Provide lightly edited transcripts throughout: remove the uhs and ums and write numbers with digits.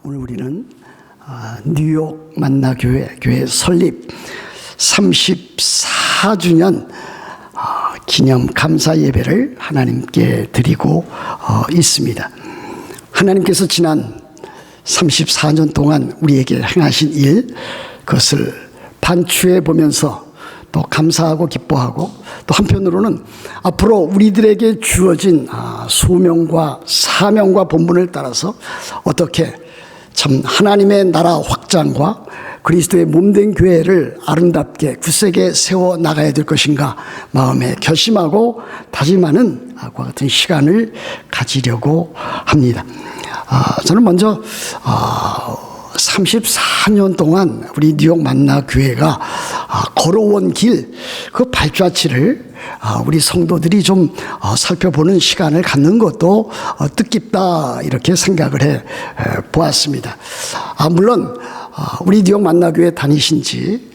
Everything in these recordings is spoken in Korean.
오늘 우리는 뉴욕 만나교회 설립 34주년 기념 감사 예배를 하나님께 드리고 있습니다. 하나님께서 지난 34년 동안 우리에게 행하신 일, 그것을 반추해 보면서 또 감사하고 기뻐하고, 또 한편으로는 앞으로 우리들에게 주어진 소명과 사명과 본분을 따라서 어떻게 참 하나님의 나라 확장과 그리스도의 몸된 교회를 아름답게 굳세게 세워 나가야 될 것인가 마음에 결심하고 다짐하는 그와 같은 시간을 가지려고 합니다. 저는 먼저 34년 동안 우리 뉴욕 만나 교회가 걸어온 길, 그 발자취를 우리 성도들이 좀 살펴보는 시간을 갖는 것도 뜻깊다, 이렇게 생각을 해 보았습니다. 물론 우리 뉴욕 만나 교회 다니신 지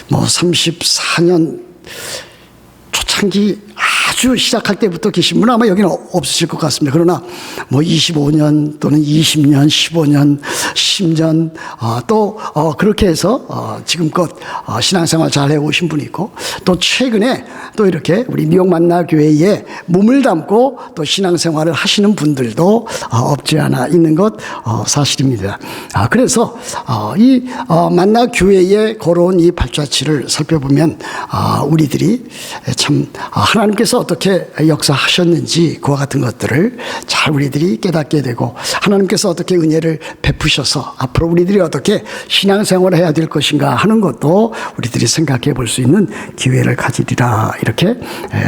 34년 초창기 아주 시작할 때부터 계신 분은 아마 여기는 없으실 것 같습니다. 그러나 25년 또는 20년, 15년, 10년 또 그렇게 해서 지금껏 신앙생활 잘 해오신 분이 있고, 또 최근에 또 이렇게 우리 뉴욕 만나 교회에 몸을 담고 또 신앙생활을 하시는 분들도 없지 않아 있는 것 사실입니다. 그래서 이 만나 교회에 걸어온 이 발자취를 살펴보면 우리들이 참 하나님께서 어떻게 역사하셨는지 그와 같은 것들을 잘 우리들이 깨닫게 되고, 하나님께서 어떻게 은혜를 베푸셔서 앞으로 우리들이 어떻게 신앙생활을 해야 될 것인가 하는 것도 우리들이 생각해 볼 수 있는 기회를 가지리라, 이렇게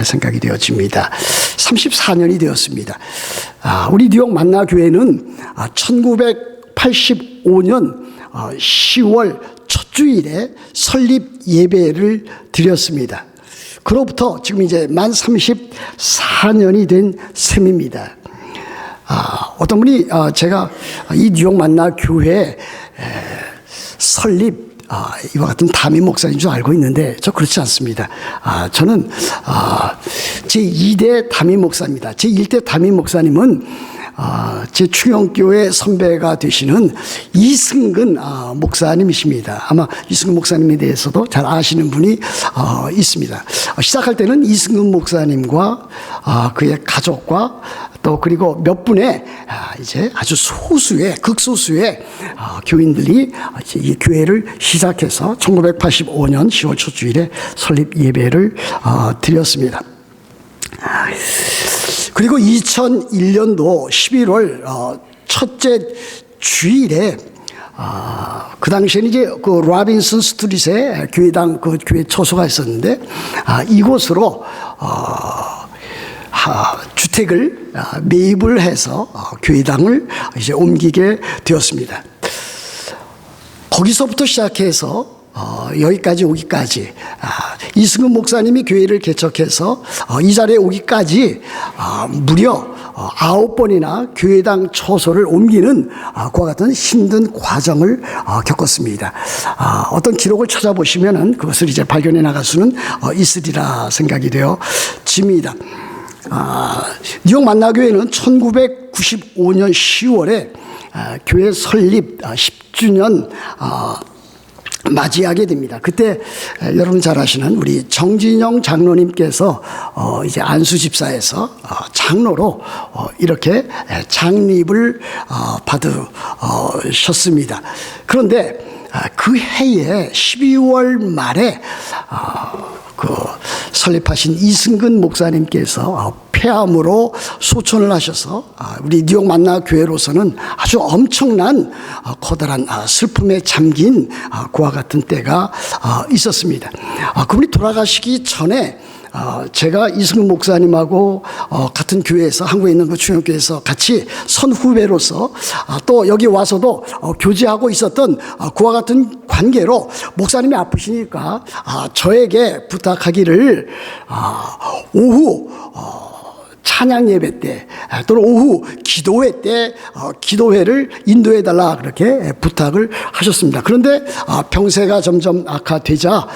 생각이 되어집니다. 34년이 되었습니다. 우리 뉴욕 만나 교회는 1985년 10월 첫 주일에 설립 예배를 드렸습니다. 그로부터 지금 이제 만 34년이 된 셈입니다. 어떤 분이 제가 이 뉴욕 만나 교회 설립 이와 같은 담임 목사인 줄 알고 있는데, 저 그렇지 않습니다. 저는 제2대 담임 목사입니다. 제1대 담임 목사님은 제 충영교회 선배가 되시는 이승근 목사님이십니다. 아마 이승근 목사님에 대해서도 잘 아시는 분이 있습니다. 시작할 때는 이승근 목사님과 그의 가족과 또 그리고 몇 분의 이제 아주 소수의 극소수의 교인들이 이제 이 교회를 시작해서 1985년 10월 첫 주일에 설립 예배를 드렸습니다. 그리고 2001년도 11월 첫째 주일에 그 당시에는 이제 그 라빈슨 스트릿에 교회당 그 교회 처소가 있었는데 이곳으로 주택을 매입을 해서 교회당을 이제 옮기게 되었습니다. 거기서부터 시작해서 여기까지 오기까지 이승근 목사님이 교회를 개척해서 이 자리에 오기까지 무려 9번이나 교회당 처소를 옮기는 그와 같은 힘든 과정을 겪었습니다. 어떤 기록을 찾아보시면은 그것을 이제 발견해 나갈 수는 있으리라 생각이 되어집니다. 뉴욕 만나교회는 1995년 10월에 교회 설립 10주년 맞이하게 됩니다. 그때 여러분 잘 아시는 우리 정진영 장로님께서 이제 안수 집사에서 장로로 이렇게 장립을 받으셨습니다. 그런데 그 해에 12월 말에 그 설립하신 이승근 목사님께서 폐암으로 소천을 하셔서 우리 뉴욕 만나 교회로서는 아주 엄청난 커다란 슬픔에 잠긴 그와 같은 때가 있었습니다. 그분이 돌아가시기 전에 제가 이승근 목사님하고 같은 교회에서, 한국에 있는 그 충영교회에서 같이 선후배로서 또 여기 와서도 교제하고 있었던 그와 같은 관계로, 목사님이 아프시니까 저에게 부탁하기를 오후 찬양 예배 때 또는 오후 기도회 때 기도회를 인도해 달라 그렇게 부탁을 하셨습니다. 그런데 병세가 점점 악화되자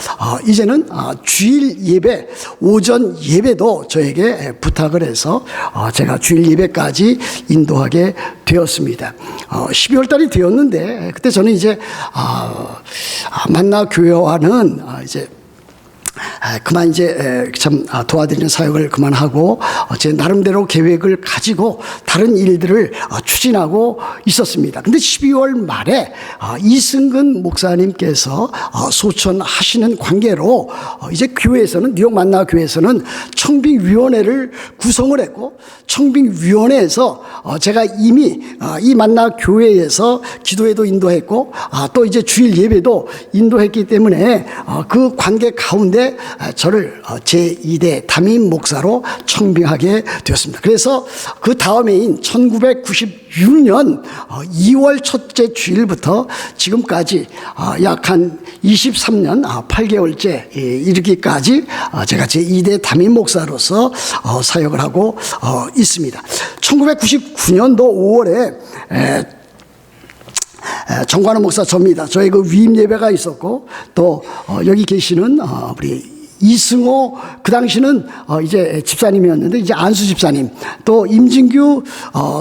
이제는 주일 예배, 오전 예배도 저에게 부탁을 해서 제가 주일 예배까지 인도하게 되었습니다. 12월 달이 되었는데 그때 저는 이제 만나 교회와는 이제 그만 이제 참 도와드리는 사역을 그만하고 제 나름대로 계획을 가지고 다른 일들을 추진하고 있었습니다. 근데 12월 말에 이승근 목사님께서 소천하시는 관계로 이제 교회에서는 뉴욕 만나 교회에서는 청빙위원회를 구성을 했고 청빙위원회에서 제가 이미 이 만나 교회에서 기도회도 인도했고 또 이제 주일 예배도 인도했기 때문에 그 관계 가운데 저를 제2대 담임 목사로 청빙하게 되었습니다. 그래서 그 다음해인 1996년 2월 첫째 주일부터 지금까지 약 한 23년 8개월째 이르기까지 제가 제2대 담임 목사로서 사역을 하고 있습니다. 1999년도 5월에 정관원 목사 접니다. 저희 그 위임 예배가 있었고 또 여기 계시는 우리 이승호 그 당시는 이제 집사님이었는데 이제 안수 집사님, 또 임진규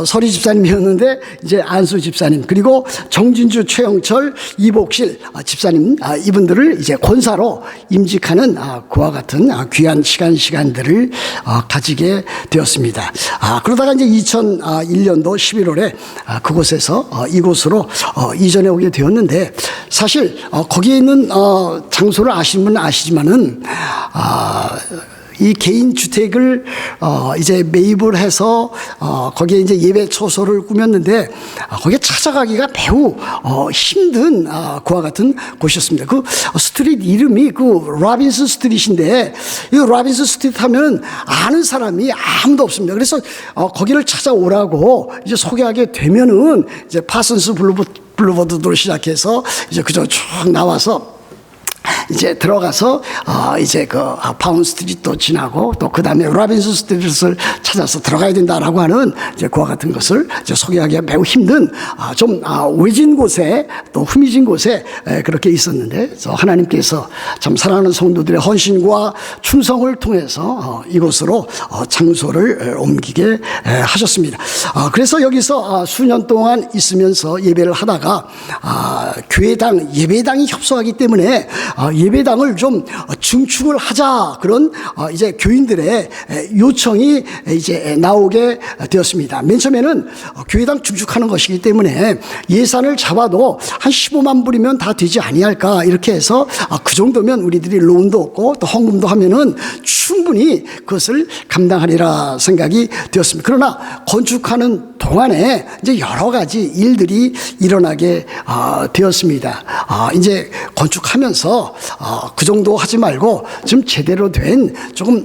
서리 집사님이었는데 이제 안수 집사님, 그리고 정진주, 최영철, 이복실 집사님, 이분들을 이제 권사로 임직하는 그와 같은 귀한 시간들을 가지게 되었습니다. 그러다가 이제 2001년도 11월에 그곳에서 이곳으로 이전해 오게 되었는데 사실 거기에 있는 장소를 아시는 분은 아시지만은 이 개인 주택을 이제 매입을 해서 거기에 이제 예배 처소를 꾸몄는데 거기에 찾아가기가 매우 힘든 그와 같은 곳이었습니다. 그 스트릿 이름이 그 라빈스 스트릿인데 이 라빈스 스트릿 하면 아는 사람이 아무도 없습니다. 그래서 거기를 찾아오라고 이제 소개하게 되면은 이제 파슨스 블루보드로 시작해서 이제 그저 쭉 나와서 이제 들어가서 이제 그 파운 스트리트도 지나고 또 그 다음에 라빈스 스트리트를 찾아서 들어가야 된다라고 하는 이제 그와 같은 것을 이제 소개하기가 매우 힘든 좀 외진 곳에 또 후미진 곳에 그렇게 있었는데 하나님께서 참 사랑하는 성도들의 헌신과 충성을 통해서 이곳으로 장소를 옮기게 하셨습니다. 그래서 여기서 수년 동안 있으면서 예배를 하다가 교회당 예배당이 협소하기 때문에 예배당을 좀 증축을 하자, 그런 이제 교인들의 요청이 이제 나오게 되었습니다. 맨 처음에는 교회당 증축하는 것이기 때문에 예산을 잡아도 한 15만 불이면 다 되지 아니할까, 이렇게 해서 그 정도면 우리들이 로운도 없고 또 헌금도 하면은 충분히 그것을 감당하리라 생각이 되었습니다. 그러나 건축하는 동안에 이제 여러 가지 일들이 일어나게 되었습니다. 이제 건축하면서 그 정도 하지 말고 좀 제대로 된 조금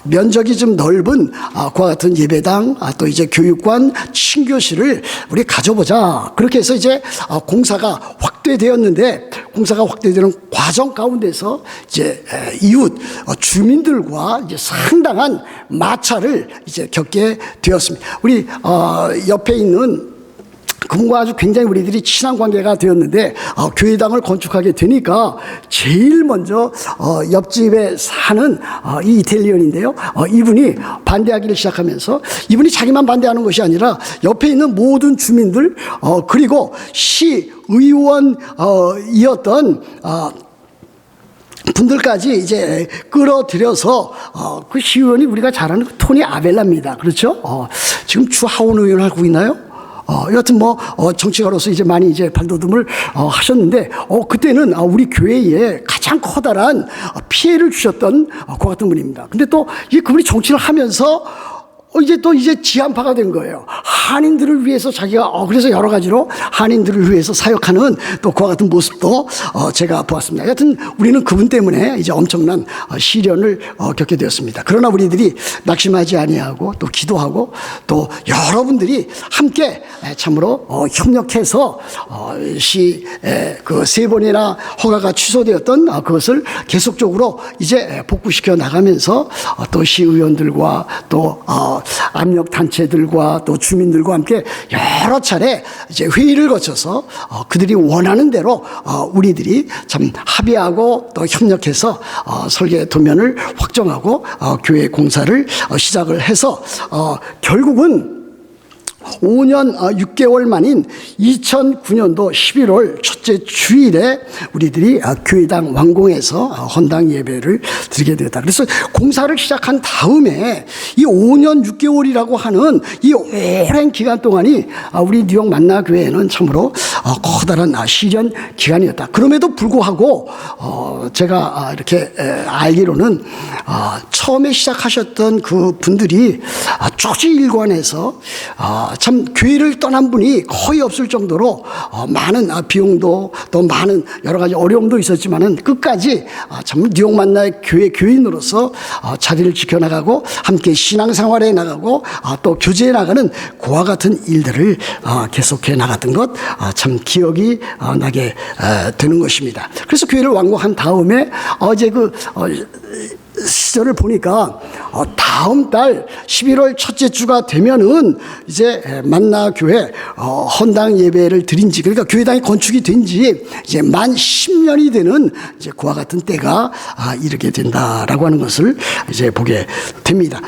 면적이 좀 넓은 그와 같은 예배당, 또 이제 교육관, 친교실을 우리 가져보자. 그렇게 해서 이제 공사가 확대되었는데, 공사가 확대되는 과정 가운데서 이제 이웃 주민들과 이제 상당한 마찰을 이제 겪게 되었습니다. 우리 옆에 있는 그분과 아주 굉장히 우리들이 친한 관계가 되었는데 교회당을 건축하게 되니까 제일 먼저 옆집에 사는 이 이탈리언인데요, 이분이 반대하기를 시작하면서 이분이 자기만 반대하는 것이 아니라 옆에 있는 모든 주민들 그리고 시의원이었던 분들까지 이제 끌어들여서 그 시의원이 우리가 잘 아는 토니 아벨라입니다. 그렇죠? 지금 주 하원 의원을 하고 있나요? 여하튼 정치가로서 이제 많이 이제 발돋움을 하셨는데, 그때는 우리 교회에 가장 커다란 피해를 주셨던 그 같은 분입니다. 근데 또 그분이 정치를 하면서 이제 지한파가 된 거예요. 한인들을 위해서 자기가 그래서 여러 가지로 한인들을 위해서 사역하는 또 그와 같은 모습도 제가 보았습니다. 여하튼 우리는 그분 때문에 이제 엄청난 시련을 겪게 되었습니다. 그러나 우리들이 낙심하지 아니하고 또 기도하고 또 여러분들이 함께 참으로 협력해서 그 3번이나 허가가 취소되었던 그것을 계속적으로 이제 복구시켜 나가면서 또 시의원들과 또 압력 단체들과 또 주민들과 함께 여러 차례 이제 회의를 거쳐서 그들이 원하는 대로 우리들이 참 합의하고 또 협력해서 설계 도면을 확정하고 교회 공사를 시작을 해서 결국은 5년 6개월 만인 2009년도 11월 첫째 주일에 우리들이 교회당 왕궁에서 헌당 예배를 드리게 되었다. 그래서 공사를 시작한 다음에 이 5년 6개월이라고 하는 이 오랜 기간 동안이 우리 뉴욕 만나교회에는 참으로 커다란 시련 기간이었다. 그럼에도 불구하고 제가 이렇게 알기로는 처음에 시작하셨던 그 분들이 쪽지일관에서 참 교회를 떠난 분이 거의 없을 정도로 많은 비용도 또 많은 여러 가지 어려움도 있었지만은 끝까지 참 뉴욕 만나의 교회 교인으로서 자리를 지켜나가고 함께 신앙생활에 나가고 또 교제에 나가는 그와 같은 일들을 계속해 나갔던 것 참 기억이 나게 되는 것입니다. 그래서 교회를 완공한 다음에 어제 그 시절을 보니까 다음 달 11월 첫째 주가 되면은 이제 만나교회 헌당 예배를 드린 지, 그러니까 교회당이 건축이 된 지 이제 만 10년이 되는 이제 그와 같은 때가 이르게 된다라고 하는 것을 이제 보게 됩니다.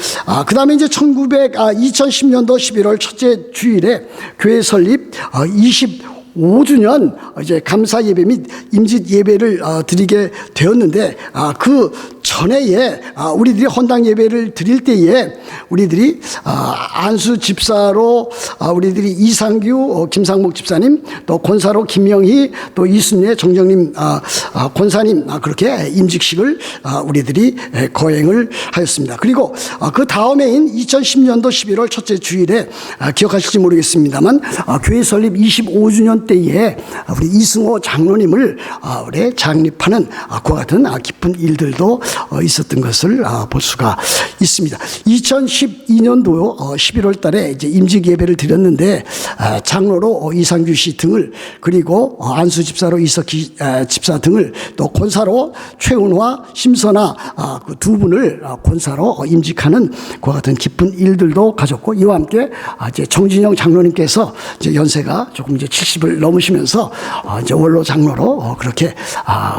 그 다음에 이제 2010년도 11월 첫째 주일에 교회 설립 25주년 이제 감사 예배 및 임직 예배를 드리게 되었는데 그 전에에 우리들이 헌당 예배를 드릴 때에 우리들이 안수 집사로 우리들이 이상규 김상목 집사님, 또 권사로 김영희, 또 이순례 정정님 권사님 그렇게 임직식을 우리들이 거행을 하였습니다. 그리고 그 다음해인 2010년도 11월 첫째 주일에 기억하실지 모르겠습니다만 교회 설립 25주년 때에 우리 이승호 장로님을 우리 장립하는 그와 같은 기쁜 일들도 있었던 것을 볼 수가 있습니다. 2012년도 11월 달에 이제 임직 예배를 드렸는데 장로로 이상규 씨 등을, 그리고 안수 집사로 이석희 집사 등을, 또 권사로 최은화, 심선아 그 두 분을 권사로 임직하는 그와 같은 기쁜 일들도 가졌고, 이와 함께 이제 정진영 장로님께서 이제 연세가 조금 이제 70을 넘으시면서 이제 원로 장로로 그렇게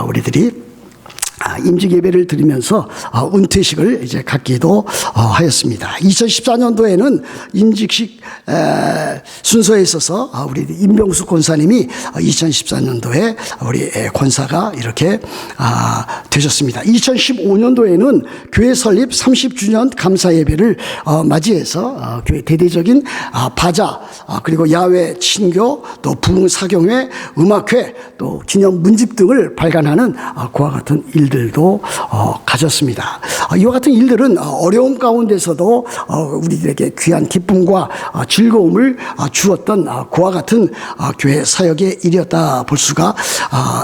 우리들이 임직 예배를 드리면서 은퇴식을 이제 갖기도 하였습니다. 2014년도에는 임직식 순서에 있어서 우리 임병수 권사님이 2014년도에 우리 권사가 이렇게 되셨습니다. 2015년도에는 교회 설립 30주년 감사 예배를 맞이해서 교회 대대적인 바자, 그리고 야외 친교, 또 부흥 사경회, 음악회, 또 기념 문집 등을 발간하는 그와 같은 일들도 가졌습니다. 이와 같은 일들은 어려움 가운데서도 우리들에게 귀한 기쁨과 즐거움을 주었던 그와 같은 교회 사역의 일이었다 볼 수가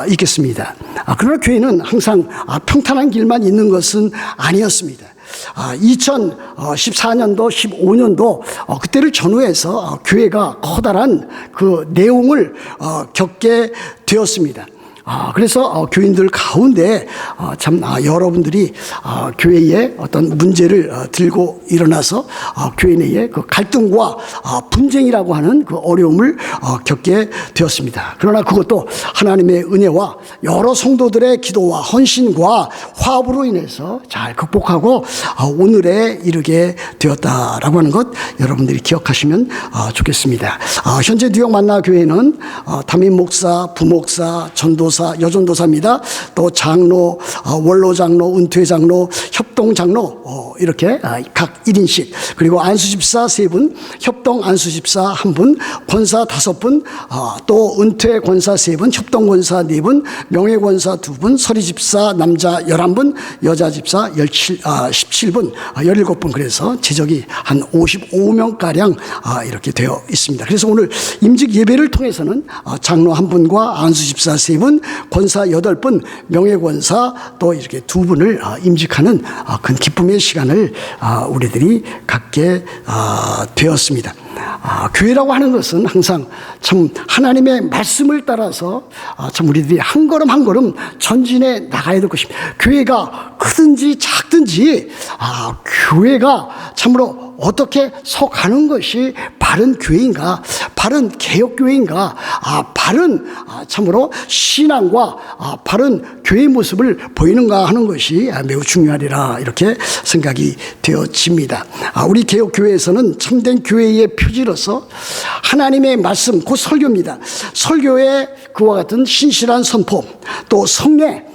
있겠습니다. 그러나 교회는 항상 평탄한 길만 있는 것은 아니었습니다. 2014년도 15년도 그때를 전후해서 교회가 커다란 그 내용을 겪게 되었습니다. 그래서 교인들 가운데 참 여러분들이 교회에 어떤 문제를 들고 일어나서 교회 내에 그 갈등과 분쟁이라고 하는 그 어려움을 겪게 되었습니다. 그러나 그것도 하나님의 은혜와 여러 성도들의 기도와 헌신과 화합으로 인해서 잘 극복하고 오늘에 이르게 되었다라고 하는 것 여러분들이 기억하시면 좋겠습니다. 현재 뉴욕 만나 교회는 담임 목사, 부목사, 전도사, 도사, 여전도사입니다. 또 장로, 원로장로, 은퇴장로, 협동장로 이렇게 각 1인씩, 그리고 안수집사 3분, 협동 안수집사 1분, 권사 5분, 또 은퇴 권사 3분, 협동권사 4분, 명예권사 2분, 서리집사 남자 11분, 여자집사 17분, 17분, 그래서 제적이 한 55명가량 이렇게 되어 있습니다. 그래서 오늘 임직 예배를 통해서는 장로 1분과 안수집사 3분, 권사 8분, 명예권사 또 이렇게 2분을 임직하는 큰 기쁨의 시간을 우리들이 갖게 되었습니다. 교회라고 하는 것은 항상 참 하나님의 말씀을 따라서 참 우리들이 한 걸음 한 걸음 전진해 나가야 될 것입니다. 교회가 크든지 작든지 교회가 참으로 어떻게 서가는 것이 바른 교회인가, 바른 개혁교회인가, 바른 참으로 신앙과 바른 교회의 모습을 보이는가 하는 것이 매우 중요하리라 이렇게 생각이 되어집니다. 우리 개혁교회에서는 참된 교회의 표지로서 하나님의 말씀, 곧 설교입니다. 설교의 그와 같은 신실한 선포, 또 성례,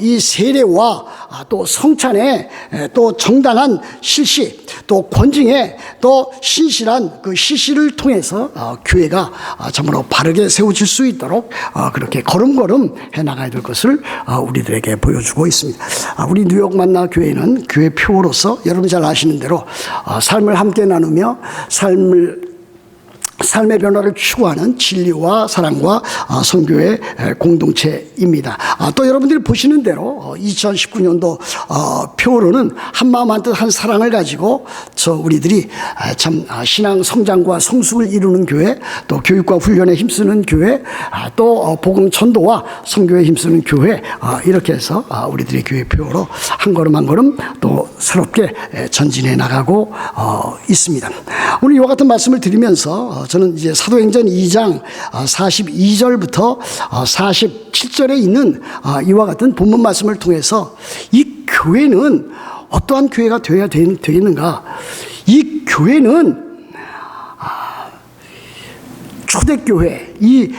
이 세례와 또 성찬에 또 정당한 실시, 또 권징에 또 신실한 그 실시를 통해서 교회가 참으로 바르게 세워질 수 있도록 그렇게 걸음걸음 해나가야 될 것을 우리들에게 보여주고 있습니다. 우리 뉴욕 만나 교회는 교회 표로서 여러분 잘 아시는 대로 삶을 함께 나누며 삶의 변화를 추구하는 진리와 사랑과 선교의 공동체입니다. 또 여러분들이 보시는 대로 2019년도 표로는 한마음 한뜻 한 사랑을 가지고 우리들이 참 신앙 성장과 성숙을 이루는 교회, 또 교육과 훈련에 힘쓰는 교회, 또 복음 전도와 선교에 힘쓰는 교회, 이렇게 해서 우리들이 교회 표로 한 걸음 한 걸음 또 새롭게 전진해 나가고 있습니다. 오늘 이와 같은 말씀을 드리면서 저는 이제 사도행전 2장 42절부터 47절에 있는 이와 같은 본문 말씀을 통해서 이 교회는 어떠한 교회가 되어야 되겠는가? 이 교회는 초대교회, 이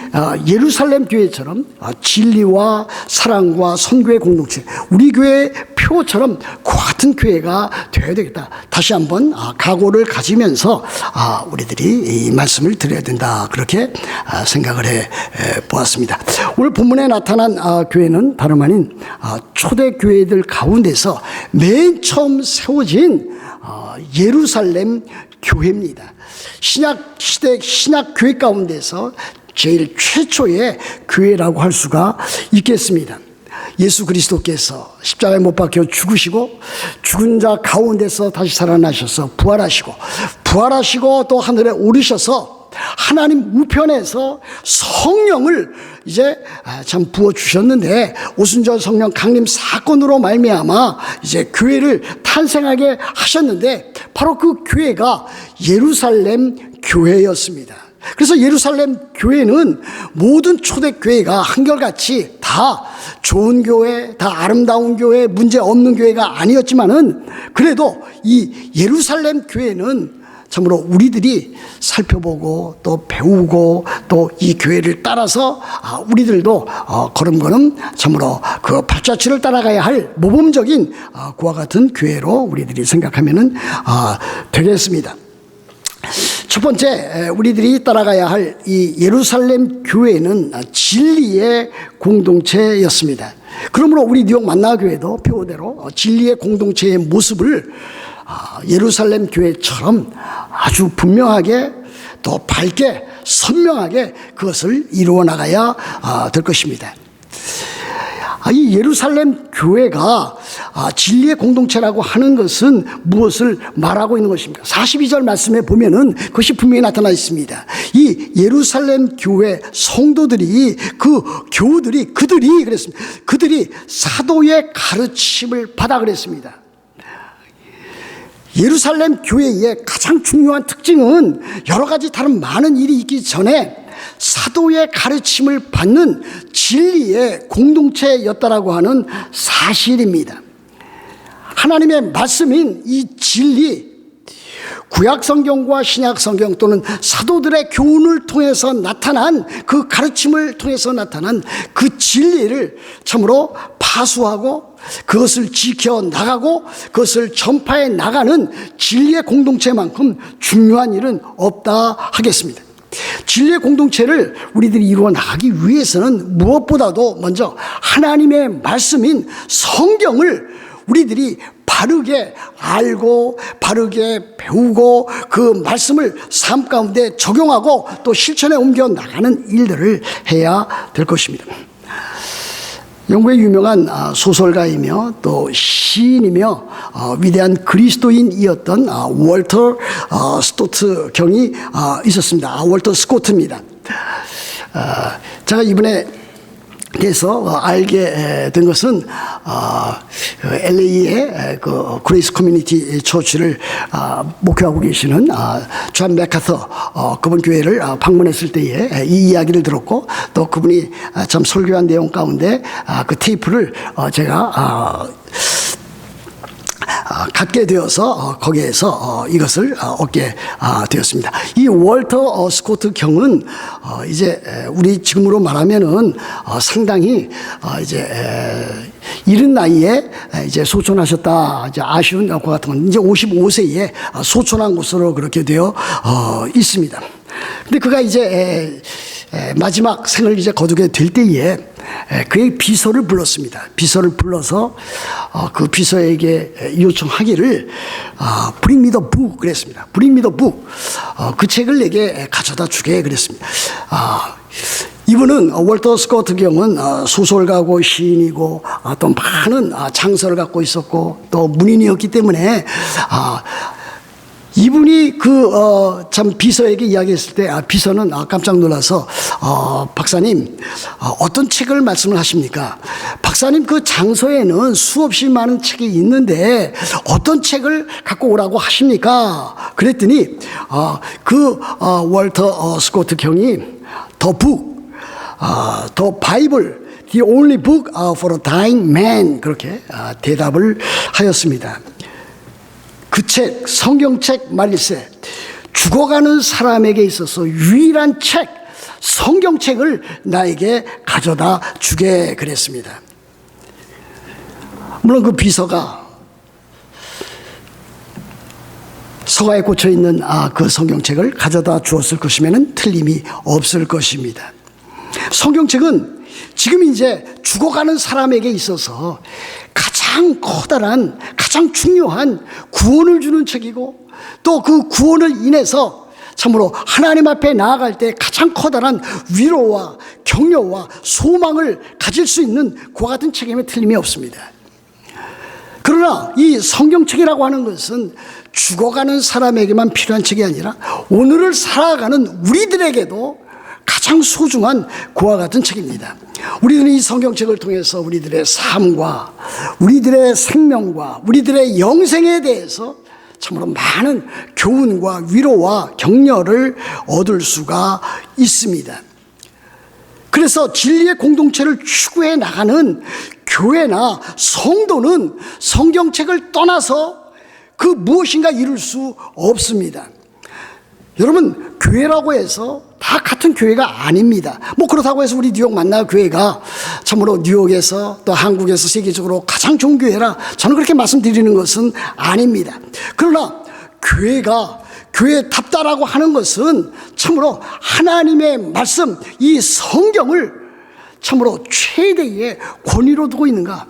예루살렘 교회처럼 진리와 사랑과 선교의 공동체, 우리 교회의 표처럼 그 같은 교회가 되어야 되겠다. 다시 한번 각오를 가지면서 우리들이 이 말씀을 드려야 된다. 그렇게 생각을 해 보았습니다. 오늘 본문에 나타난 교회는 다름 아닌 초대교회들 가운데서 맨 처음 세워진 예루살렘 교회입니다. 신약시대 신약교회 가운데서 제일 최초의 교회라고 할 수가 있겠습니다. 예수 그리스도께서 십자가에 못 박혀 죽으시고 죽은 자 가운데서 다시 살아나셔서 부활하시고 또 하늘에 오르셔서 하나님 우편에서 성령을 이제 참 부어주셨는데, 오순절 성령 강림 사건으로 말미암아 이제 교회를 탄생하게 하셨는데, 바로 그 교회가 예루살렘 교회였습니다. 그래서 예루살렘 교회는 모든 초대교회가 한결같이 다 좋은 교회, 다 아름다운 교회, 문제 없는 교회가 아니었지만은, 그래도 이 예루살렘 교회는 참으로 우리들이 살펴보고 또 배우고 또 이 교회를 따라서 우리들도 걸음걸음 참으로 그 발자취를 따라가야 할 모범적인 그와 같은 교회로 우리들이 생각하면은 되겠습니다. 첫 번째, 우리들이 따라가야 할 이 예루살렘 교회는 진리의 공동체였습니다. 그러므로 우리 뉴욕 만나교회도 표대로 진리의 공동체의 모습을 예루살렘 교회처럼 아주 분명하게 또 밝게 선명하게 그것을 이루어 나가야 될 것입니다. 이 예루살렘 교회가 진리의 공동체라고 하는 것은 무엇을 말하고 있는 것입니까? 42절 말씀에 보면은 그것이 분명히 나타나 있습니다. 이 예루살렘 교회 성도들이 그들이 그랬습니다. 그들이 사도의 가르침을 받아 그랬습니다. 예루살렘 교회의 가장 중요한 특징은 여러 가지 다른 많은 일이 있기 전에 사도의 가르침을 받는 진리의 공동체였다라고 하는 사실입니다. 하나님의 말씀인 이 진리, 구약 성경과 신약 성경 또는 사도들의 교훈을 통해서 나타난 그 가르침을 통해서 나타난 그 진리를 참으로 파수하고 그것을 지켜나가고 그것을 전파해 나가는 진리의 공동체만큼 중요한 일은 없다 하겠습니다. 진리의 공동체를 우리들이 이루어 나가기 위해서는 무엇보다도 먼저 하나님의 말씀인 성경을 우리들이 바르게 알고 바르게 배우고 그 말씀을 삶 가운데 적용하고 또 실천에 옮겨 나가는 일들을 해야 될 것입니다. 영국의 유명한 소설가이며 또 시인이며 위대한 그리스도인이었던 월터 스코트 경이 있었습니다. 월터 스코트입니다. 제가 이분에 대해서 알게 된 것은 LA의 그 그레이스 커뮤니티 처치를 목회하고 계시는 존 맥카서 그분 교회를 방문했을 때에 이 이야기를 들었고 또 그분이 참 설교한 내용 가운데 그 테이프를 제가 갖게 되어서 거기에서 이것을 얻게 되었습니다. 이 월터 스코트 경은 이제 우리 지금으로 말하면은 상당히 이제 이른 나이에 이제 소천하셨다 이제 아쉬운 것 같은 건 이제 55세에 소천한 것으로 그렇게 되어 있습니다. 근데 그가 이제 마지막 생을 이제 거두게 될 때에 그의 비서를 불렀습니다. 비서를 불러서 그 비서에게 요청하기를 Bring me the book 그랬습니다. Bring me the book 그 책을 내게 가져다 주게 그랬습니다. 이분은 월터 스코트 경은 소설가고 시인이고 또 많은 장서를 갖고 있었고 또 문인이었기 때문에 이분이 참 비서에게 이야기했을 때 비서는 깜짝 놀라서 박사님 어떤 책을 말씀을 하십니까? 박사님 그 장서에는 수없이 많은 책이 있는데 어떤 책을 갖고 오라고 하십니까? 그랬더니 월터 스코트 경이 The book, the Bible, the only book for a dying man 그렇게 대답을 하였습니다. 그 책, 성경책 말일세 죽어가는 사람에게 있어서 유일한 책, 성경책을 나에게 가져다 주게 그랬습니다. 물론 그 비서가 서가에 꽂혀 있는 그 성경책을 가져다 주었을 것이면 틀림이 없을 것입니다. 성경책은 지금 이제 죽어가는 사람에게 있어서 가장 커다란 가장 중요한 구원을 주는 책이고 또 그 구원을 인해서 참으로 하나님 앞에 나아갈 때 가장 커다란 위로와 격려와 소망을 가질 수 있는 그와 같은 책임에 틀림이 없습니다. 그러나 이 성경책이라고 하는 것은 죽어가는 사람에게만 필요한 책이 아니라 오늘을 살아가는 우리들에게도 가장 소중한 그와 같은 책입니다. 우리들은 이 성경책을 통해서 우리들의 삶과 우리들의 생명과 우리들의 영생에 대해서 참으로 많은 교훈과 위로와 격려를 얻을 수가 있습니다. 그래서 진리의 공동체를 추구해 나가는 교회나 성도는 성경책을 떠나서 그 무엇인가 이룰 수 없습니다. 여러분, 교회라고 해서 다 같은 교회가 아닙니다. 그렇다고 해서 우리 뉴욕 만나 교회가 참으로 뉴욕에서 또 한국에서 세계적으로 가장 좋은 교회라 저는 그렇게 말씀드리는 것은 아닙니다. 그러나 교회가 교회답다라고 하는 것은 참으로 하나님의 말씀, 이 성경을 참으로 최대의 권위로 두고 있는가?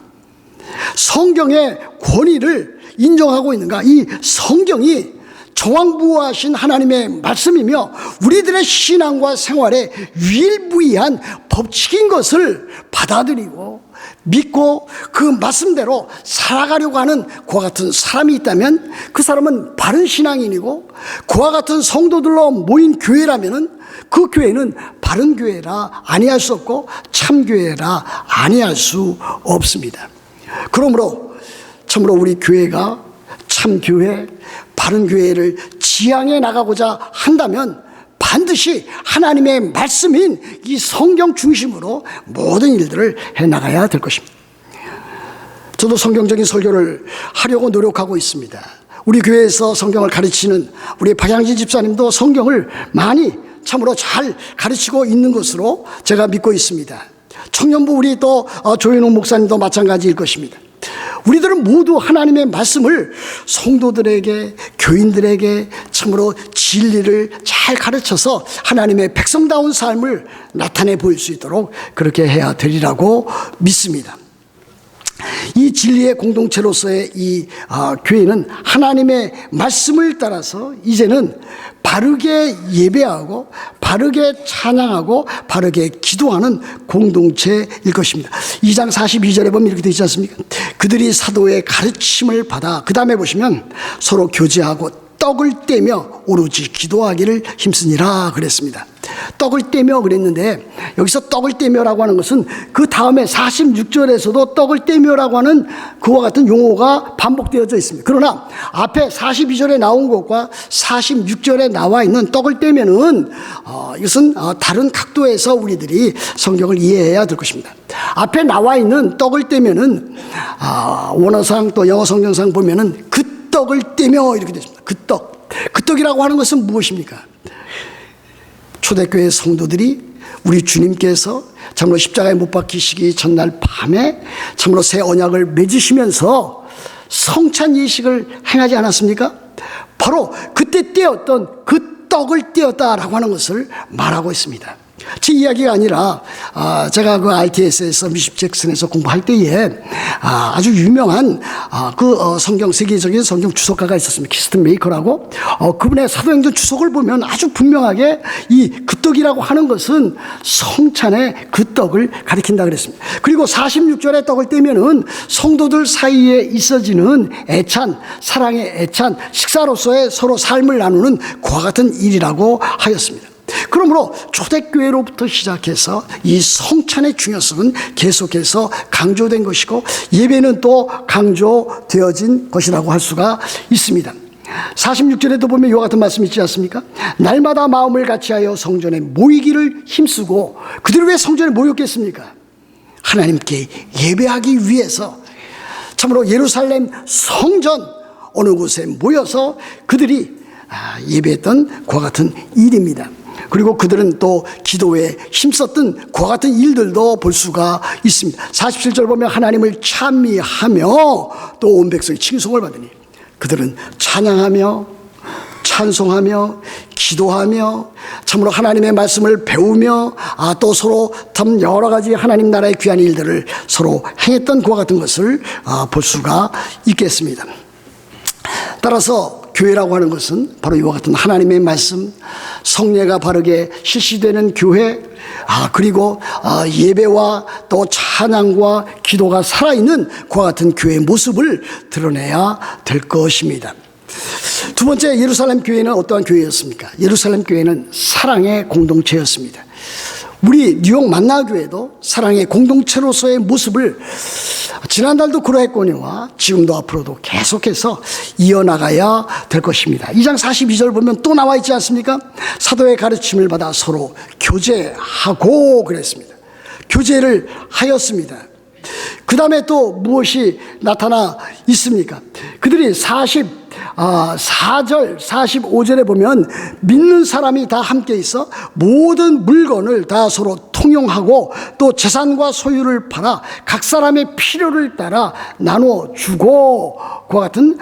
성경의 권위를 인정하고 있는가? 이 성경이 정황부호하신 하나님의 말씀이며 우리들의 신앙과 생활에 유일무이한 법칙인 것을 받아들이고 믿고 그 말씀대로 살아가려고 하는 그와 같은 사람이 있다면 그 사람은 바른 신앙인이고 그와 같은 성도들로 모인 교회라면 그 교회는 바른 교회라 아니할 수 없고 참교회라 아니할 수 없습니다. 그러므로 참으로 우리 교회가 참교회, 바른 교회를 지향해 나가고자 한다면 반드시 하나님의 말씀인 이 성경 중심으로 모든 일들을 해나가야 될 것입니다. 저도 성경적인 설교를 하려고 노력하고 있습니다. 우리 교회에서 성경을 가르치는 우리 박양진 집사님도 성경을 많이 참으로 잘 가르치고 있는 것으로 제가 믿고 있습니다. 청년부 우리 또 조현웅 목사님도 마찬가지일 것입니다. 우리들은 모두 하나님의 말씀을 성도들에게, 교인들에게 참으로 진리를 잘 가르쳐서 하나님의 백성다운 삶을 나타내 보일 수 있도록 그렇게 해야 되리라고 믿습니다. 이 진리의 공동체로서의 이 교회는 하나님의 말씀을 따라서 이제는 바르게 예배하고 바르게 찬양하고 바르게 기도하는 공동체일 것입니다. 2장 42절에 보면 이렇게 되어 있지 않습니까? 그들이 사도의 가르침을 받아 그 다음에 보시면 서로 교제하고 떡을 떼며 오로지 기도하기를 힘쓰니라 그랬습니다. 떡을 떼며 그랬는데 여기서 떡을 떼며라고 하는 것은 그 다음에 46절에서도 떡을 떼며라고 하는 그와 같은 용어가 반복되어져 있습니다. 그러나 앞에 42절에 나온 것과 46절에 나와 있는 떡을 떼면은 이것은 다른 각도에서 우리들이 성경을 이해해야 될 것입니다. 앞에 나와 있는 떡을 떼면은 원어상 또 영어 성경상 보면은 그 떡을 떼며 이렇게 되어 있습니다. 그 떡. 그 떡이라고 하는 것은 무엇입니까? 초대교회 성도들이 우리 주님께서 참으로 십자가에 못 박히시기 전날 밤에 참으로 새 언약을 맺으시면서 성찬 예식을 행하지 않았습니까? 바로 그때 떼었던 그 떡을 떼었다라고 하는 것을 말하고 있습니다. 제 이야기가 아니라 제가 그 RTS에서 미십 잭슨에서 공부할 때에 아주 유명한 성경 세계적인 성경 주석가가 있었습니다. 키스튼 메이커라고. 그분의 사도행전 주석을 보면 아주 분명하게 이 그 떡이라고 하는 것은 성찬의 그 떡을 가리킨다 그랬습니다. 그리고 46절의 떡을 떼면은 성도들 사이에 있어지는 애찬, 사랑의 애찬, 식사로서의 서로 삶을 나누는 그와 같은 일이라고 하였습니다. 그러므로 초대교회로부터 시작해서 이 성찬의 중요성은 계속해서 강조된 것이고 예배는 또 강조되어진 것이라고 할 수가 있습니다. 46절에도 보면 이와 같은 말씀이 있지 않습니까? 날마다 마음을 같이하여 성전에 모이기를 힘쓰고 그들이 왜 성전에 모였겠습니까? 하나님께 예배하기 위해서 참으로 예루살렘 성전 어느 곳에 모여서 그들이 예배했던 그와 같은 일입니다. 그리고 그들은 또 기도에 힘썼던 그와 같은 일들도 볼 수가 있습니다. 47절 보면 하나님을 찬미하며 또 온 백성이 칭송을 받으니 그들은 찬양하며 찬송하며 기도하며 참으로 하나님의 말씀을 배우며 또 서로 참 여러 가지 하나님 나라의 귀한 일들을 서로 행했던 그와 같은 것을 볼 수가 있겠습니다. 따라서 교회라고 하는 것은 바로 이와 같은 하나님의 말씀, 성례가 바르게 실시되는 교회, 그리고 예배와 또 찬양과 기도가 살아있는 그와 같은 교회의 모습을 드러내야 될 것입니다. 두 번째, 예루살렘 교회는 어떠한 교회였습니까? 예루살렘 교회는 사랑의 공동체였습니다. 우리 뉴욕 만나교회도 사랑의 공동체로서의 모습을 지난달도 그러했거니와 지금도 앞으로도 계속해서 이어나가야 될 것입니다. 2장 42절 보면 또 나와 있지 않습니까? 사도의 가르침을 받아 서로 교제하고 그랬습니다. 교제를 하였습니다. 그 다음에 또 무엇이 나타나 있습니까? 그들이 44절, 45절에 보면 믿는 사람이 다 함께 있어 모든 물건을 다 서로 통용하고 또 재산과 소유를 팔아 각 사람의 필요를 따라 나눠주고 그와 같은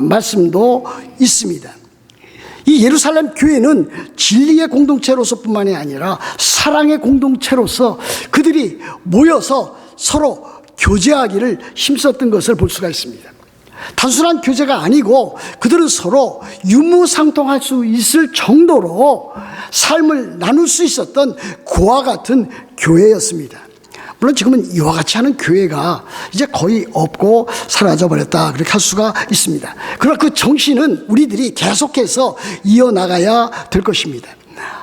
말씀도 있습니다. 이 예루살렘 교회는 진리의 공동체로서뿐만이 아니라 사랑의 공동체로서 그들이 모여서 서로 교제하기를 힘썼던 것을 볼 수가 있습니다. 단순한 교제가 아니고 그들은 서로 유무상통할 수 있을 정도로 삶을 나눌 수 있었던 그와 같은 교회였습니다. 물론 지금은 이와 같이 하는 교회가 이제 거의 없고 사라져버렸다 그렇게 할 수가 있습니다. 그러나 그 정신은 우리들이 계속해서 이어나가야 될 것입니다.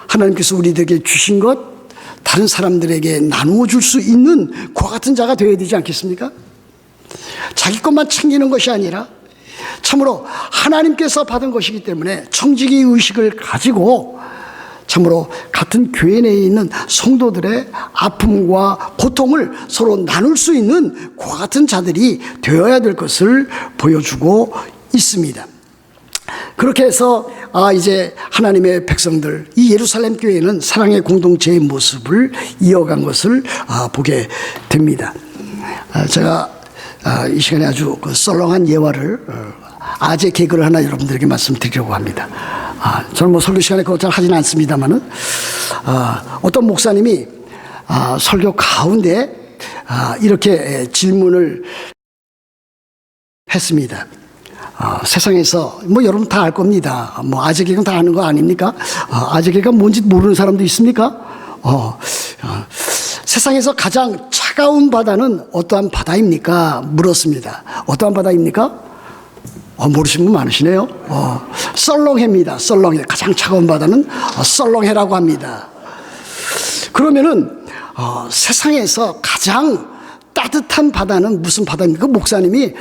하나님께서 우리들에게 주신 것 다른 사람들에게 나누어 줄 수 있는 그와 같은 자가 되어야 되지 않겠습니까? 자기 것만 챙기는 것이 아니라 참으로 하나님께서 받은 것이기 때문에 청지기 의식을 가지고 참으로 같은 교회 내에 있는 성도들의 아픔과 고통을 서로 나눌 수 있는 그와 같은 자들이 되어야 될 것을 보여주고 있습니다. 그렇게 해서 이제 하나님의 백성들, 이 예루살렘 교회는 사랑의 공동체의 모습을 이어간 것을 보게 됩니다. 제가 이 시간에 아주 썰렁한 예화를 아재 개그를 하나 여러분들에게 말씀드리려고 합니다. 저는 뭐 설교 시간에 그걸 잘 하지는 않습니다만은 어떤 목사님이 설교 가운데 이렇게 질문을 했습니다. 세상에서 뭐 여러분 다 알 겁니다. 뭐 아재 개그는 다 아는 거 아닙니까? 아재 개그가 뭔지 모르는 사람도 있습니까? 세상에서 가장 차가운 바다는 어떠한 바다입니까? 물었습니다. 어떠한 바다입니까? 모르시는 분 많으시네요. 썰렁해입니다. 썰렁해. 가장 차가운 바다는 썰렁해라고 합니다. 그러면은 세상에서 가장 따뜻한 바다는 무슨 바다입니까? 목사님이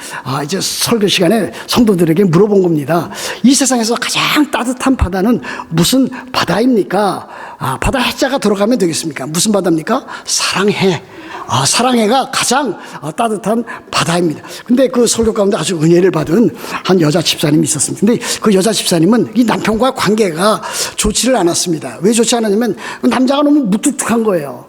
이제 설교 시간에 성도들에게 물어본 겁니다. 이 세상에서 가장 따뜻한 바다는 무슨 바다입니까? 바다 해자가 들어가면 되겠습니까? 무슨 바다입니까? 사랑해. 사랑해가 가장 따뜻한 바다입니다. 근데 그 설교 가운데 아주 은혜를 받은 한 여자 집사님이 있었습니다. 근데 그 여자 집사님은 이 남편과 관계가 좋지를 않았습니다. 왜 좋지 않았냐면 남자가 너무 무뚝뚝한 거예요.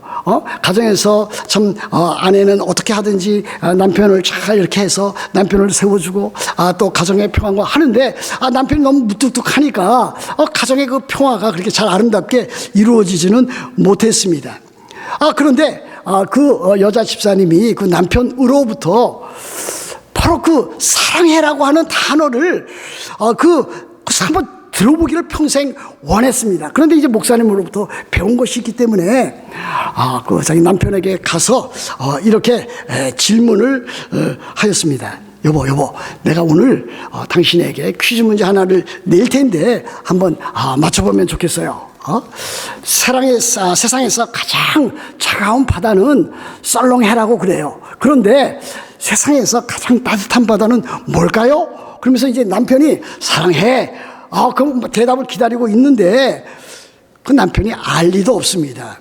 가정에서 참 아내는 어떻게 하든지 남편을 잘 이렇게 해서 남편을 세워주고 또 가정의 평화가 하는데 남편이 너무 무뚝뚝하니까 가정의 그 평화가 그렇게 잘 아름답게 이루어지지는 못했습니다. 그런데 그 여자 집사님이 그 남편으로부터 바로 그 사랑해라고 하는 단어를 한번 들어보기를 평생 원했습니다. 그런데 이제 목사님으로부터 배운 것이 있기 때문에 그 자기 남편에게 가서 이렇게 질문을 하였습니다. 여보, 내가 오늘 당신에게 퀴즈 문제 하나를 낼 텐데 한번 맞춰보면 좋겠어요. 세상에서 가장 차가운 바다는 썰렁해라고 그래요. 그런데 세상에서 가장 따뜻한 바다는 뭘까요? 그러면서 이제 남편이 사랑해. 그럼 대답을 기다리고 있는데 그 남편이 알 리도 없습니다.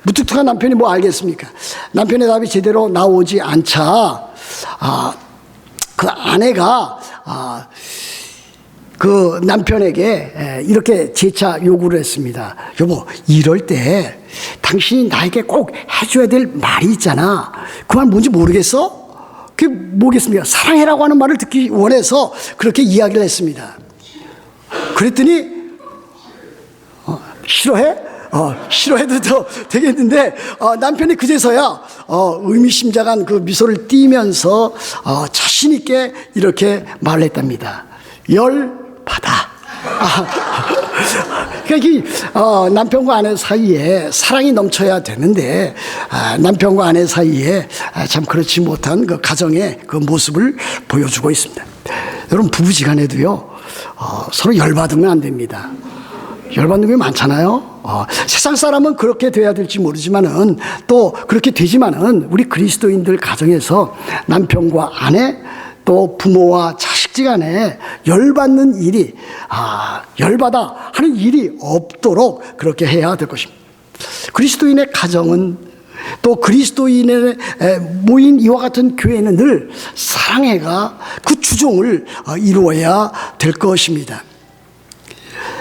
무뚝뚝한 남편이 뭐 알겠습니까? 남편의 답이 제대로 나오지 않자 그 아내가 그 남편에게 이렇게 재차 요구를 했습니다. 여보, 이럴 때 당신이 나에게 꼭 해줘야 될 말이 있잖아. 그 말 뭔지 모르겠어? 그게 뭐겠습니까? 사랑해라고 하는 말을 듣기 원해서 그렇게 이야기를 했습니다. 그랬더니 싫어해? 싫어해도 되겠는데 남편이 그제서야 의미심장한 그 미소를 띠면서 자신 있게 이렇게 말을 했답니다. 열받아. 그러니까 남편과 아내 사이에 사랑이 넘쳐야 되는데 남편과 아내 사이에 참 그렇지 못한 그 가정의 그 모습을 보여주고 있습니다. 여러분 부부지간에도요 서로 열받으면 안 됩니다. 열받는 게 많잖아요. 세상 사람은 그렇게 돼야 될지 모르지만은 또 그렇게 되지만은 우리 그리스도인들 가정에서 남편과 아내 또 부모와 자식지간에 열받는 일이 열받아 하는 일이 없도록 그렇게 해야 될 것입니다. 그리스도인의 가정은 또 그리스도인의 모인 이와 같은 교회는 늘 사랑해가 그 주종을 이루어야 될 것입니다.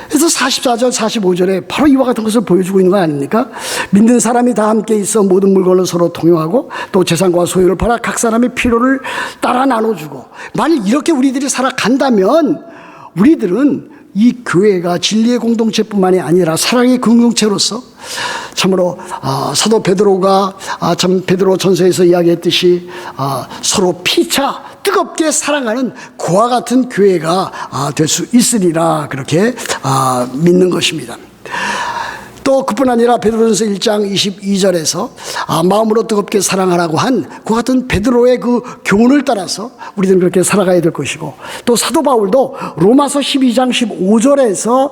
그래서 44절 45절에 바로 이와 같은 것을 보여주고 있는 거 아닙니까? 믿는 사람이 다 함께 있어 모든 물건을 서로 통용하고 또 재산과 소유를 팔아 각 사람의 필요를 따라 나눠주고, 만일 이렇게 우리들이 살아간다면 우리들은 이 교회가 진리의 공동체뿐만이 아니라 사랑의 공동체로서 참으로 사도 베드로가 참 베드로 전서에서 이야기했듯이 서로 피차 뜨겁게 사랑하는 그와 같은 교회가 될 수 있으리라 그렇게 믿는 것입니다. 또 그뿐 아니라 베드로전서 1장 22절에서 마음으로 뜨겁게 사랑하라고 한 그 같은 베드로의 그 교훈을 따라서 우리들은 그렇게 살아가야 될 것이고, 또 사도 바울도 로마서 12장 15절에서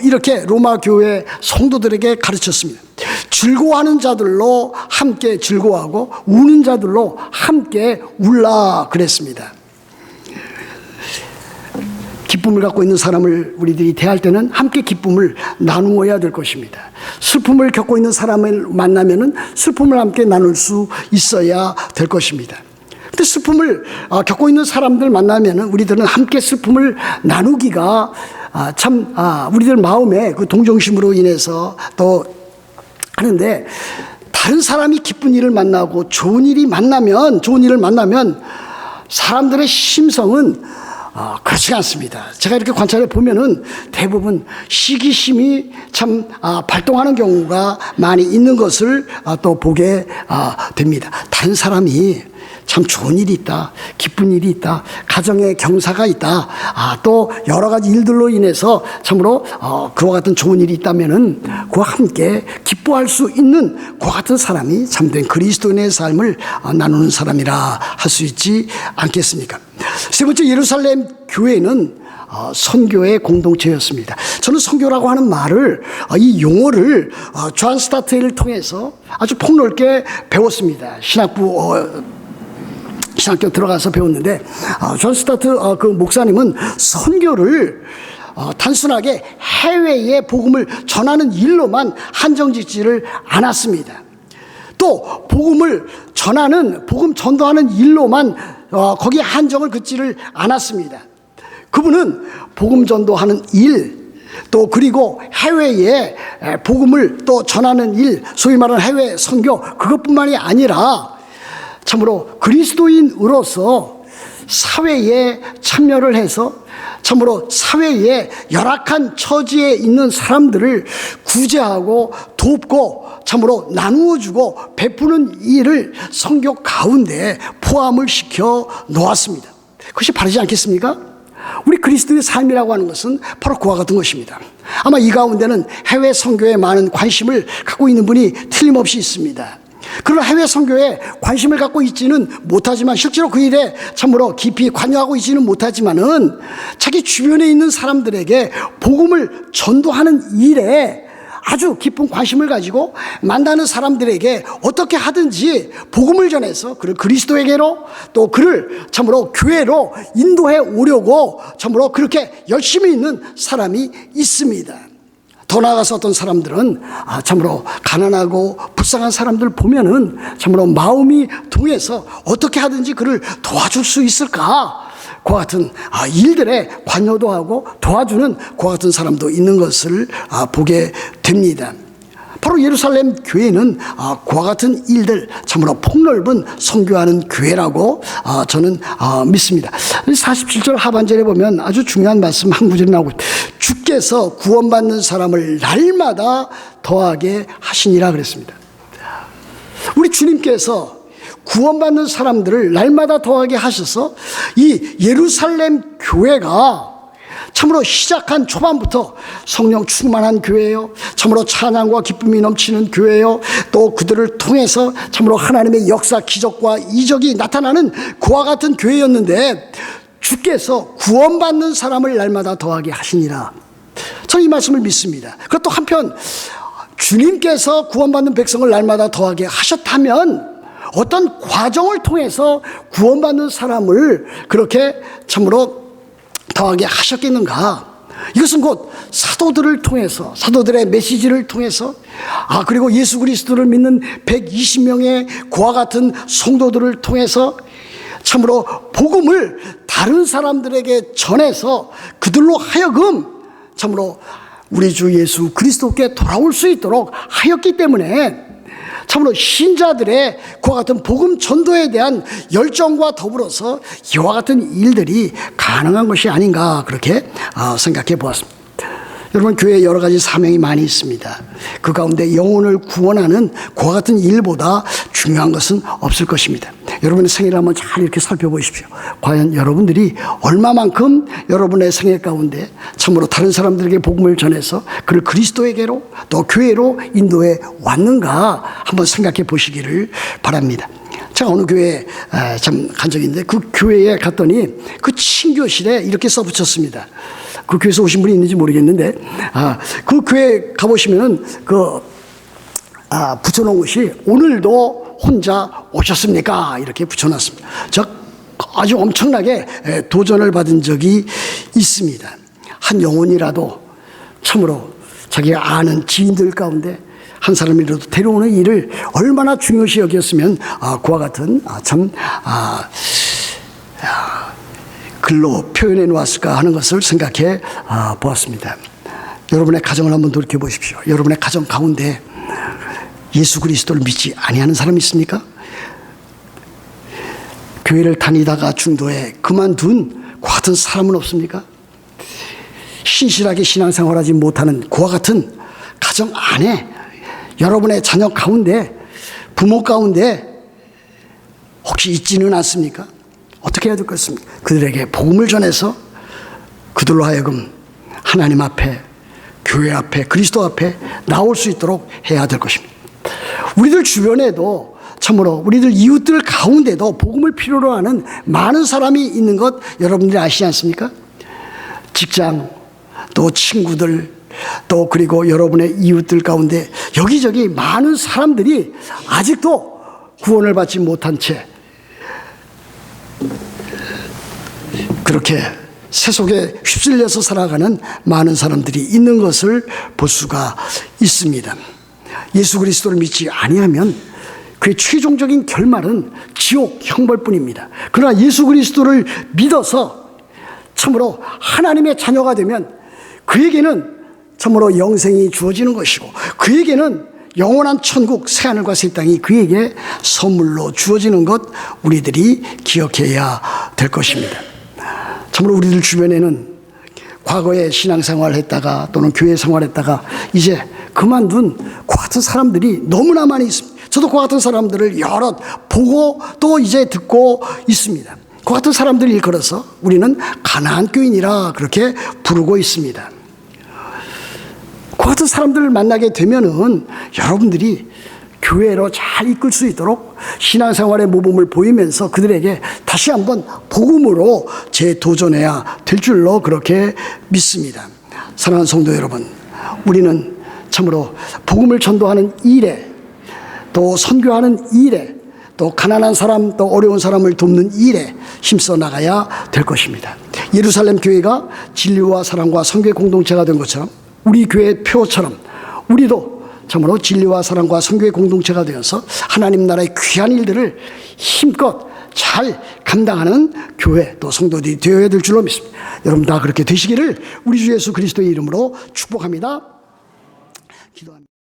이렇게 로마 교회 성도들에게 가르쳤습니다. 즐거워하는 자들로 함께 즐거워하고 우는 자들로 함께 울라 그랬습니다. 기쁨을 갖고 있는 사람을 우리들이 대할 때는 함께 기쁨을 나누어야 될 것입니다. 슬픔을 겪고 있는 사람을 만나면은 슬픔을 함께 나눌 수 있어야 될 것입니다. 근데 슬픔을 겪고 있는 사람들 만나면 우리들은 함께 슬픔을 나누기가 우리들 마음에 그 동정심으로 인해서 또 하는데, 다른 사람이 기쁜 일을 만나고 좋은 일을 만나면 사람들의 심성은 그렇지 않습니다. 제가 이렇게 관찰해 보면은 대부분 시기심이 참 발동하는 경우가 많이 있는 것을 또 보게 됩니다. 다른 사람이 참 좋은 일이 있다, 기쁜 일이 있다, 가정에 경사가 있다, 또 여러 가지 일들로 인해서 참으로 그와 같은 좋은 일이 있다면은 그와 함께 기뻐할 수 있는 그와 같은 사람이 참된 그리스도인의 삶을 나누는 사람이라 할 수 있지 않겠습니까? 세 번째, 예루살렘 교회는 선교의 공동체였습니다. 저는 선교라고 하는 말을, 이 용어를 존 스타트를 통해서 아주 폭넓게 배웠습니다. 신학교 들어가서 배웠는데, 존 스타트 그 목사님은 선교를 단순하게 해외에 복음을 전하는 일로만 한정짓지를 않았습니다. 또 복음 전도하는 일로만 거기에 한정을 긋지를 않았습니다. 그분은 복음 전도하는 일, 또 그리고 해외에 복음을 또 전하는 일, 소위 말하는 해외 선교, 그것뿐만이 아니라 참으로 그리스도인으로서 사회에 참여를 해서 참으로 사회에 열악한 처지에 있는 사람들을 구제하고 돕고 참으로 나누어주고 베푸는 일을 선교 가운데 포함을 시켜 놓았습니다. 그것이 바르지 않겠습니까? 우리 그리스도의 삶이라고 하는 것은 바로 그와 같은 것입니다. 아마 이 가운데는 해외 선교에 많은 관심을 갖고 있는 분이 틀림없이 있습니다. 그러나 해외 선교에 관심을 갖고 있지는 못하지만, 실제로 그 일에 참으로 깊이 관여하고 있지는 못하지만은 자기 주변에 있는 사람들에게 복음을 전도하는 일에 아주 깊은 관심을 가지고 만나는 사람들에게 어떻게 하든지 복음을 전해서 그를 그리스도에게로, 또 그를 참으로 교회로 인도해 오려고 참으로 그렇게 열심히 있는 사람이 있습니다. 더 나아가서 어떤 사람들은 참으로 가난하고 불쌍한 사람들 보면은 참으로 마음이 통해서 어떻게 하든지 그를 도와줄 수 있을까, 그와 같은 일들에 관여도 하고 도와주는 그와 같은 사람도 있는 것을 보게 됩니다. 바로 예루살렘 교회는 그와 같은 일들, 참으로 폭넓은 선교하는 교회라고 저는 믿습니다. 47절 하반절에 보면 아주 중요한 말씀 한 구절이 나오고, 주께서 구원받는 사람을 날마다 더하게 하시니라 그랬습니다. 우리 주님께서 구원받는 사람들을 날마다 더하게 하셔서 이 예루살렘 교회가 참으로 시작한 초반부터 성령 충만한 교회예요. 참으로 찬양과 기쁨이 넘치는 교회예요. 또 그들을 통해서 참으로 하나님의 역사, 기적과 이적이 나타나는 그와 같은 교회였는데, 주께서 구원받는 사람을 날마다 더하게 하시니라. 저는 이 말씀을 믿습니다. 그것도 한편 주님께서 구원받는 백성을 날마다 더하게 하셨다면 어떤 과정을 통해서 구원받는 사람을 그렇게 참으로 더하게 하셨겠는가? 이것은 곧 사도들을 통해서, 사도들의 메시지를 통해서, 그리고 예수 그리스도를 믿는 120명의 그와 같은 성도들을 통해서 참으로 복음을 다른 사람들에게 전해서 그들로 하여금 참으로 우리 주 예수 그리스도께 돌아올 수 있도록 하였기 때문에 참으로 신자들의 그와 같은 복음 전도에 대한 열정과 더불어서 이와 같은 일들이 가능한 것이 아닌가, 그렇게 생각해 보았습니다. 여러분, 교회에 여러 가지 사명이 많이 있습니다. 그 가운데 영혼을 구원하는 그와 같은 일보다 중요한 것은 없을 것입니다. 여러분의 생애를 한번 잘 이렇게 살펴보십시오. 과연 여러분들이 얼마만큼 여러분의 생애 가운데 참으로 다른 사람들에게 복음을 전해서 그를 그리스도에게로 또 교회로 인도해 왔는가 한번 생각해 보시기를 바랍니다. 제가 어느 교회에 참 간 적이 있는데, 그 교회에 갔더니 그 친교실에 이렇게 써붙였습니다. 그 교회에서 오신 분이 있는지 모르겠는데, 그 교회 가보시면은 붙여놓은 것이 오늘도 혼자 오셨습니까? 이렇게 붙여놨습니다. 아주 엄청나게 도전을 받은 적이 있습니다. 한 영혼이라도 참으로 자기가 아는 지인들 가운데 한 사람이라도 데려오는 일을 얼마나 중요시 여겼으면 그와 같은 글로 표현해 놓았을까 하는 것을 생각해 보았습니다. 여러분의 가정을 한번 돌이켜 보십시오. 여러분의 가정 가운데 예수 그리스도를 믿지 아니하는 사람이 있습니까? 교회를 다니다가 중도에 그만둔 그와 같은 사람은 없습니까? 신실하게 신앙생활하지 못하는 그와 같은 가정 안에 여러분의 자녀 가운데 부모 가운데 혹시 있지는 않습니까? 어떻게 해야 될 것입니까? 그들에게 복음을 전해서 그들로 하여금 하나님 앞에 교회 앞에 그리스도 앞에 나올 수 있도록 해야 될 것입니다. 우리들 주변에도 참으로 우리들 이웃들 가운데도 복음을 필요로 하는 많은 사람이 있는 것 여러분들이 아시지 않습니까? 직장 또 친구들 또 그리고 여러분의 이웃들 가운데 여기저기 많은 사람들이 아직도 구원을 받지 못한 채 그렇게 세속에 휩쓸려서 살아가는 많은 사람들이 있는 것을 볼 수가 있습니다. 예수 그리스도를 믿지 아니하면 그의 최종적인 결말은 지옥 형벌뿐입니다. 그러나 예수 그리스도를 믿어서 참으로 하나님의 자녀가 되면 그에게는 참으로 영생이 주어지는 것이고 그에게는 영원한 천국 새하늘과 새 땅이 그에게 선물로 주어지는 것 우리들이 기억해야 될 것입니다. 참으로 우리들 주변에는 과거에 신앙생활을 했다가 또는 교회 생활했다가 이제 그만둔 그 같은 사람들이 너무나 많이 있습니다. 저도 그 같은 사람들을 여러 보고 또 이제 듣고 있습니다. 그 같은 사람들을 일컬어서 우리는 가나안 교인이라 그렇게 부르고 있습니다. 그 같은 사람들을 만나게 되면은 여러분들이 교회로 잘 이끌 수 있도록 신앙생활의 모범을 보이면서 그들에게 다시 한번 복음으로 재도전해야 될 줄로 그렇게 믿습니다. 사랑하는 성도 여러분, 우리는 참으로 복음을 전도하는 일에 또 선교하는 일에 또 가난한 사람 또 어려운 사람을 돕는 일에 힘써 나가야 될 것입니다. 예루살렘 교회가 진리와 사랑과 선교의 공동체가 된 것처럼 우리 교회의 표처럼 우리도 참으로 진리와 사랑과 선교의 공동체가 되어서 하나님 나라의 귀한 일들을 힘껏 잘 감당하는 교회 또 성도들이 되어야 될 줄로 믿습니다. 여러분 다 그렇게 되시기를 우리 주 예수 그리스도의 이름으로 축복합니다. 기도합니다.